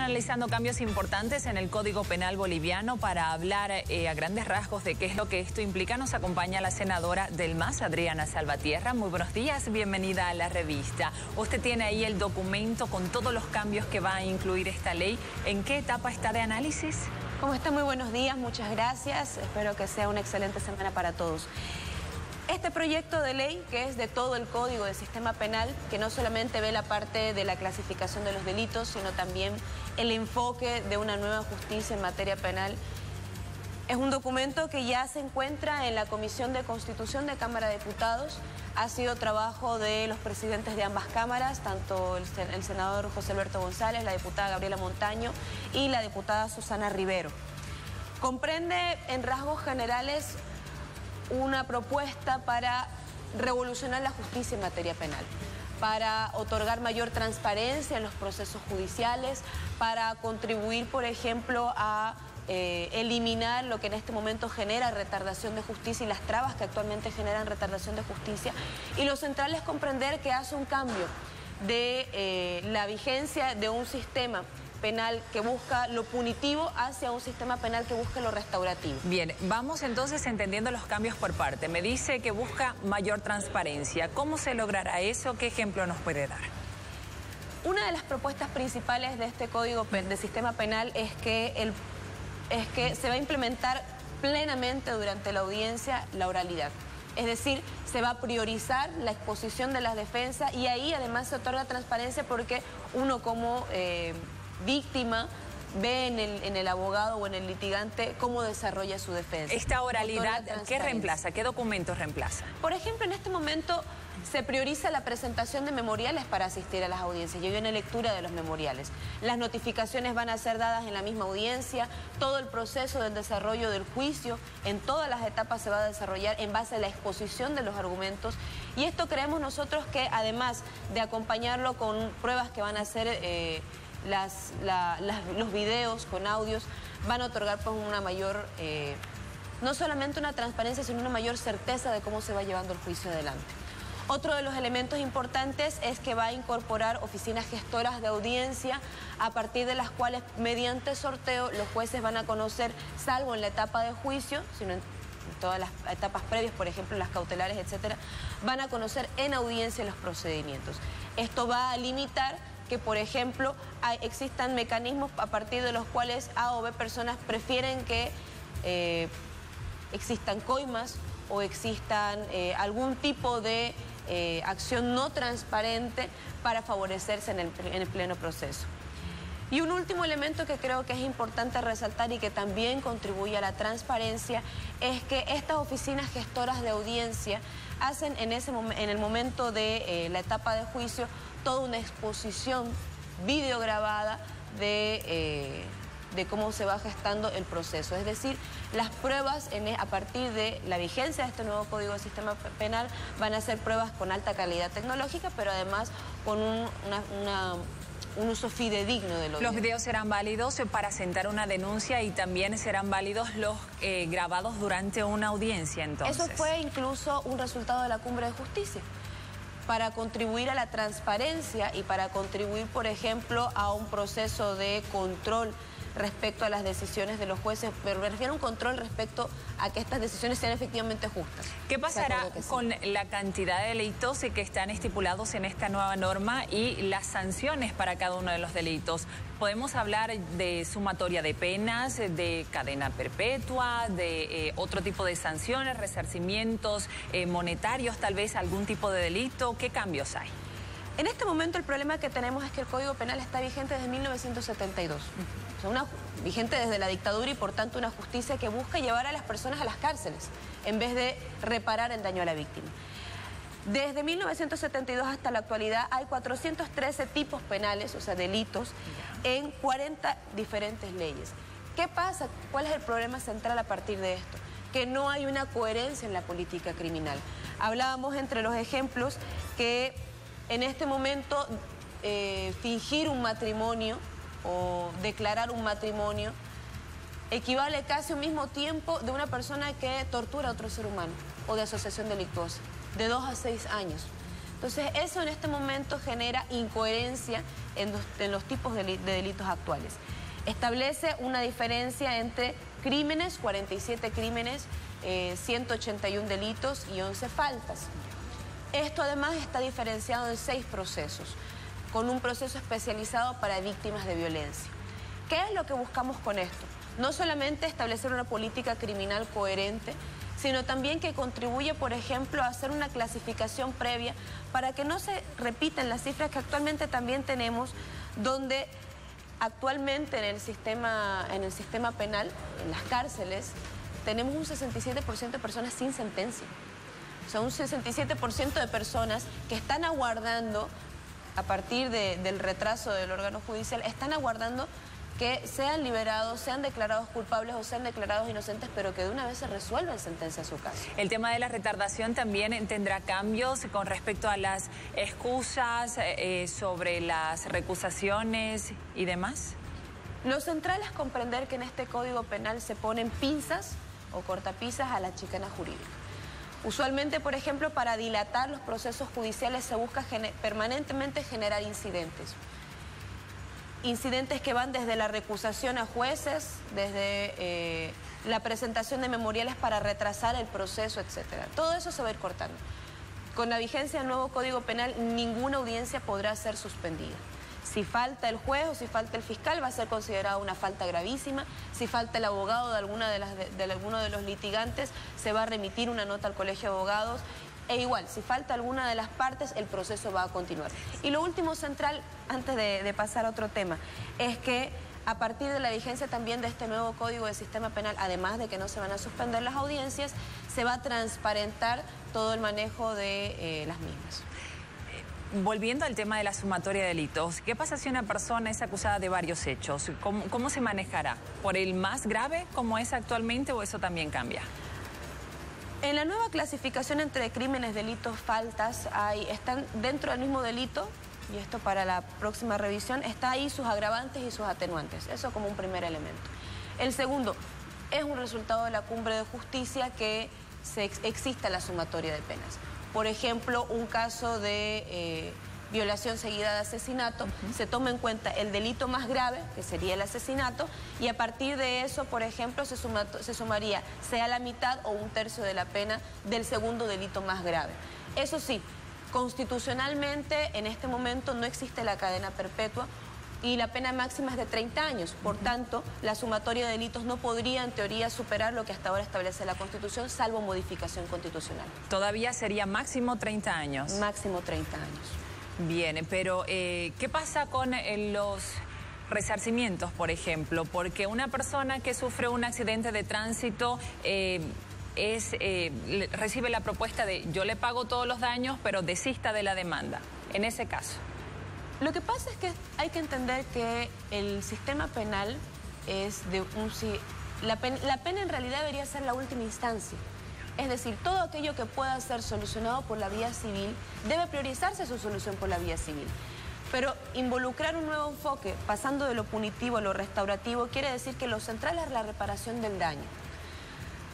analizando cambios importantes en el Código Penal boliviano. Para hablar a grandes rasgos de qué es lo que esto implica, nos acompaña la senadora del MAS, Adriana Salvatierra. Muy buenos días, bienvenida a la revista. Usted tiene ahí el documento con todos los cambios que va a incluir esta ley. ¿En qué etapa está de análisis? ¿Cómo está? Muy buenos días, muchas gracias. Espero que sea una excelente semana para todos. Este proyecto de ley, que es de todo el Código del Sistema Penal, que no solamente ve la parte de la clasificación de los delitos, sino también el enfoque de una nueva justicia en materia penal, es un documento que ya se encuentra en la Comisión de Constitución de Cámara de Diputados. Ha sido trabajo de los presidentes de ambas cámaras, tanto el senador José Alberto González, la diputada Gabriela Montaño y la diputada Susana Rivero. Comprende en rasgos generales una propuesta para revolucionar la justicia en materia penal, para otorgar mayor transparencia en los procesos judiciales, para contribuir, por ejemplo, a eliminar lo que en este momento genera retardación de justicia y las trabas que actualmente generan retardación de justicia. Y lo central es comprender que hace un cambio de la vigencia de un sistema penal que busca lo punitivo hacia un sistema penal que busca lo restaurativo. Bien, vamos entonces entendiendo los cambios por parte. Me dice que busca mayor transparencia. ¿Cómo se logrará eso? ¿Qué ejemplo nos puede dar? Una de las propuestas principales de este Código de Sistema Penal es que se va a implementar plenamente durante la audiencia la oralidad. Es decir, se va a priorizar la exposición de las defensas y ahí además se otorga transparencia porque uno como víctima ve en el abogado o en el litigante cómo desarrolla su defensa. Esta oralidad, ¿qué reemplaza? ¿Qué documentos reemplaza? Por ejemplo, en este momento se prioriza la presentación de memoriales para asistir a las audiencias. Ya viene lectura de los memoriales. Las notificaciones van a ser dadas en la misma audiencia. Todo el proceso del desarrollo del juicio en todas las etapas se va a desarrollar en base a la exposición de los argumentos. Y esto creemos nosotros que además de acompañarlo con pruebas que van a ser los videos con audios, van a otorgar pues una mayor, no solamente una transparencia, sino una mayor certeza de cómo se va llevando el juicio adelante. Otro de los elementos importantes es que va a incorporar oficinas gestoras de audiencia, a partir de las cuales, mediante sorteo, los jueces van a conocer, salvo en la etapa de juicio, sino en todas las etapas previas, por ejemplo, las cautelares, etcétera, van a conocer en audiencia los procedimientos. Esto va a limitar que, por ejemplo, existan mecanismos a partir de los cuales A o B personas prefieren que existan coimas o existan algún tipo de acción no transparente para favorecerse en el pleno proceso. Y un último elemento que creo que es importante resaltar y que también contribuye a la transparencia es que estas oficinas gestoras de audiencia hacen en el momento de la etapa de juicio toda una exposición videograbada de cómo se va gestando el proceso. Es decir, las pruebas a partir de la vigencia de este nuevo Código de Sistema Penal van a ser pruebas con alta calidad tecnológica, pero además con un uso fidedigno de lo. Los videos serán válidos para sentar una denuncia y también serán válidos los grabados durante una audiencia, entonces. Eso fue incluso un resultado de la Cumbre de Justicia, para contribuir a la transparencia y para contribuir, por ejemplo, a un proceso de control respecto a las decisiones de los jueces, pero me refiero a un control respecto a que estas decisiones sean efectivamente justas. ¿Qué pasará con la cantidad de delitos que están estipulados en esta nueva norma y las sanciones para cada uno de los delitos? ¿Podemos hablar de sumatoria de penas, de cadena perpetua, de otro tipo de sanciones, resarcimientos monetarios, tal vez algún tipo de delito? ¿Qué cambios hay? En este momento el problema que tenemos es que el Código Penal está vigente desde 1972. O sea, vigente desde la dictadura y por tanto una justicia que busca llevar a las personas a las cárceles en vez de reparar el daño a la víctima. Desde 1972 hasta la actualidad hay 413 tipos penales, o sea, delitos, en 40 diferentes leyes. ¿Qué pasa? ¿Cuál es el problema central a partir de esto? Que no hay una coherencia en la política criminal. Hablábamos entre los ejemplos que en este momento fingir un matrimonio o declarar un matrimonio equivale casi al mismo tiempo de una persona que tortura a otro ser humano o de asociación delictuosa, de 2 a 6 años. Entonces, eso en este momento genera incoherencia en los tipos de delitos actuales. Establece una diferencia entre crímenes, 47 crímenes, 181 delitos y 11 faltas. Esto además está diferenciado en 6 procesos, con un proceso especializado para víctimas de violencia. ¿Qué es lo que buscamos con esto? No solamente establecer una política criminal coherente, sino también que contribuye, por ejemplo, a hacer una clasificación previa para que no se repitan las cifras que actualmente también tenemos, donde actualmente en el sistema penal, en las cárceles, tenemos un 67% de personas sin sentencia. O sea, un 67% de personas que están aguardando, a partir del retraso del órgano judicial, están aguardando que sean liberados, sean declarados culpables o sean declarados inocentes, pero que de una vez se resuelva en sentencia su caso. El tema de la retardación también tendrá cambios con respecto a las excusas, sobre las recusaciones y demás. Lo central es comprender que en este Código Penal se ponen pinzas o cortapisas a la chicana jurídica. Usualmente, por ejemplo, para dilatar los procesos judiciales se busca permanentemente generar incidentes. Incidentes que van desde la recusación a jueces, desde la presentación de memoriales para retrasar el proceso, etc. Todo eso se va a ir cortando. Con la vigencia del nuevo Código Penal, ninguna audiencia podrá ser suspendida. Si falta el juez o si falta el fiscal, va a ser considerada una falta gravísima. Si falta el abogado de alguno de los litigantes, se va a remitir una nota al Colegio de Abogados. E igual, si falta alguna de las partes, el proceso va a continuar. Y lo último central, antes de pasar a otro tema, es que a partir de la vigencia también de este nuevo Código de Sistema Penal, además de que no se van a suspender las audiencias, se va a transparentar todo el manejo de las mismas. Volviendo al tema de la sumatoria de delitos, ¿qué pasa si una persona es acusada de varios hechos? ¿Cómo se manejará? ¿Por el más grave como es actualmente o eso también cambia? En la nueva clasificación entre crímenes, delitos, faltas, están dentro del mismo delito, y esto para la próxima revisión, está ahí sus agravantes y sus atenuantes. Eso como un primer elemento. El segundo, es un resultado de la cumbre de justicia que exista la sumatoria de penas. Por ejemplo, un caso de violación seguida de asesinato, se toma en cuenta el delito más grave, que sería el asesinato, y a partir de eso, por ejemplo, se sumaría sea la mitad o un tercio de la pena del segundo delito más grave. Eso sí, constitucionalmente en este momento no existe la cadena perpetua y la pena máxima es de 30 años. Por tanto, la sumatoria de delitos no podría, en teoría, superar lo que hasta ahora establece la Constitución, salvo modificación constitucional. ¿Todavía sería máximo 30 años? Máximo 30 años. Bien, pero ¿qué pasa con los resarcimientos, por ejemplo? Porque una persona que sufre un accidente de tránsito recibe la propuesta de yo le pago todos los daños, pero desista de la demanda. En ese caso. Lo que pasa es que hay que entender que el sistema penal es de la pena en realidad debería ser la última instancia. Es decir, todo aquello que pueda ser solucionado por la vía civil debe priorizarse su solución por la vía civil. Pero involucrar un nuevo enfoque, pasando de lo punitivo a lo restaurativo, quiere decir que lo central es la reparación del daño.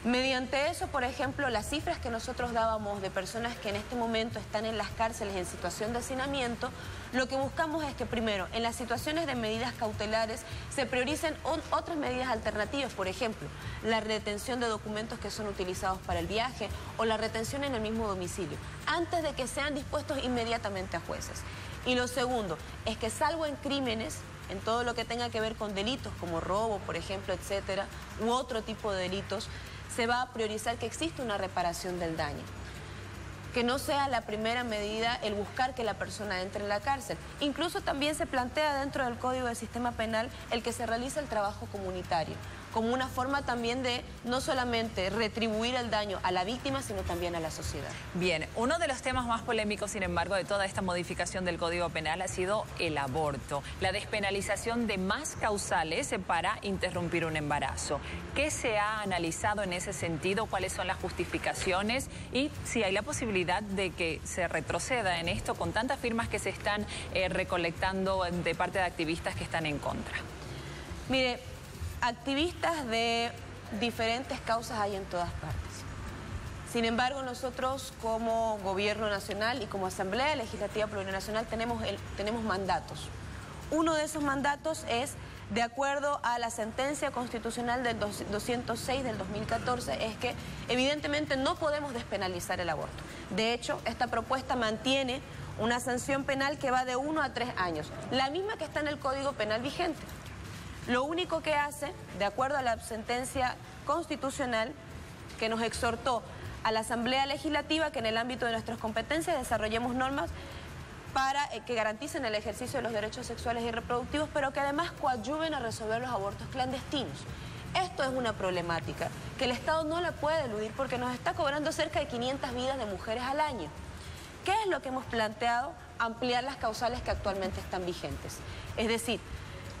Mediante eso, por ejemplo, las cifras que nosotros dábamos de personas que en este momento están en las cárceles en situación de hacinamiento, lo que buscamos es que primero, en las situaciones de medidas cautelares, se prioricen otras medidas alternativas, por ejemplo, la retención de documentos que son utilizados para el viaje o la retención en el mismo domicilio, antes de que sean dispuestos inmediatamente a jueces. Y lo segundo es que salvo en crímenes, en todo lo que tenga que ver con delitos como robo, por ejemplo, etcétera, u otro tipo de delitos, se va a priorizar que exista una reparación del daño. Que no sea la primera medida el buscar que la persona entre en la cárcel. Incluso también se plantea dentro del Código de Sistema Penal el que se realice el trabajo comunitario, como una forma también de no solamente retribuir el daño a la víctima, sino también a la sociedad. Bien, uno de los temas más polémicos, sin embargo, de toda esta modificación del Código Penal ha sido el aborto, la despenalización de más causales para interrumpir un embarazo. ¿Qué se ha analizado en ese sentido? ¿Cuáles son las justificaciones? Y si hay la posibilidad de que se retroceda en esto con tantas firmas que se están recolectando de parte de activistas que están en contra. Mire, activistas de diferentes causas hay en todas partes. Sin embargo, nosotros como Gobierno Nacional y como Asamblea Legislativa Plurinacional tenemos mandatos. Uno de esos mandatos es, de acuerdo a la sentencia constitucional del 206 del 2014, es que evidentemente no podemos despenalizar el aborto. De hecho, esta propuesta mantiene una sanción penal que va de 1 a 3 años, la misma que está en el Código Penal vigente. Lo único que hace, de acuerdo a la sentencia constitucional que nos exhortó a la Asamblea Legislativa, que en el ámbito de nuestras competencias desarrollemos normas para que garanticen el ejercicio de los derechos sexuales y reproductivos, pero que además coadyuven a resolver los abortos clandestinos. Esto es una problemática que el Estado no la puede eludir porque nos está cobrando cerca de 500 vidas de mujeres al año. ¿Qué es lo que hemos planteado? Ampliar las causales que actualmente están vigentes. Es decir,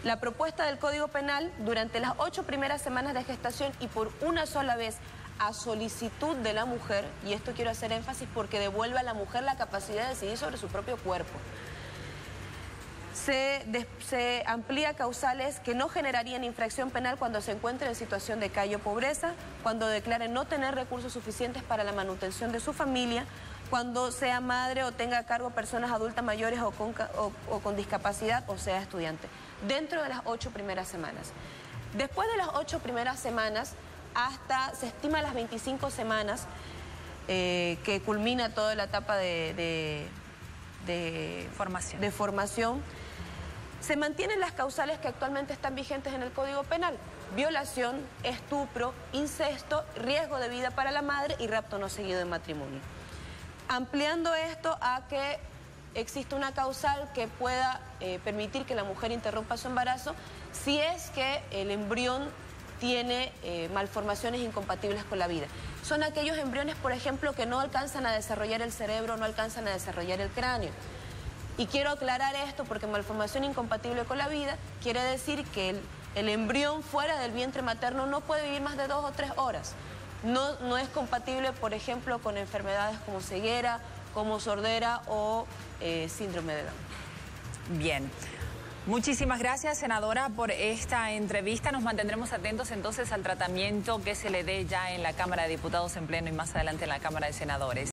la propuesta del Código Penal durante las 8 primeras semanas de gestación y por una sola vez a solicitud de la mujer, y esto quiero hacer énfasis porque devuelve a la mujer la capacidad de decidir sobre su propio cuerpo. Se amplía causales que no generarían infracción penal cuando se encuentren en situación de calle o pobreza, cuando declaren no tener recursos suficientes para la manutención de su familia, cuando sea madre o tenga a cargo personas adultas mayores o con discapacidad o sea estudiante, dentro de las 8 primeras semanas. Después de las 8 primeras semanas, se estima las 25 semanas que culmina toda la etapa de formación, se mantienen las causales que actualmente están vigentes en el Código Penal: violación, estupro, incesto, riesgo de vida para la madre y rapto no seguido de matrimonio. Ampliando esto a que existe una causal que pueda permitir que la mujer interrumpa su embarazo si es que el embrión tiene malformaciones incompatibles con la vida. Son aquellos embriones, por ejemplo, que no alcanzan a desarrollar el cerebro, no alcanzan a desarrollar el cráneo. Y quiero aclarar esto porque malformación incompatible con la vida quiere decir que el embrión fuera del vientre materno no puede vivir más de 2 o 3 horas. No es compatible, por ejemplo, con enfermedades como ceguera, como sordera o síndrome de Down. Bien. Muchísimas gracias, senadora, por esta entrevista. Nos mantendremos atentos entonces al tratamiento que se le dé ya en la Cámara de Diputados en pleno y más adelante en la Cámara de Senadores.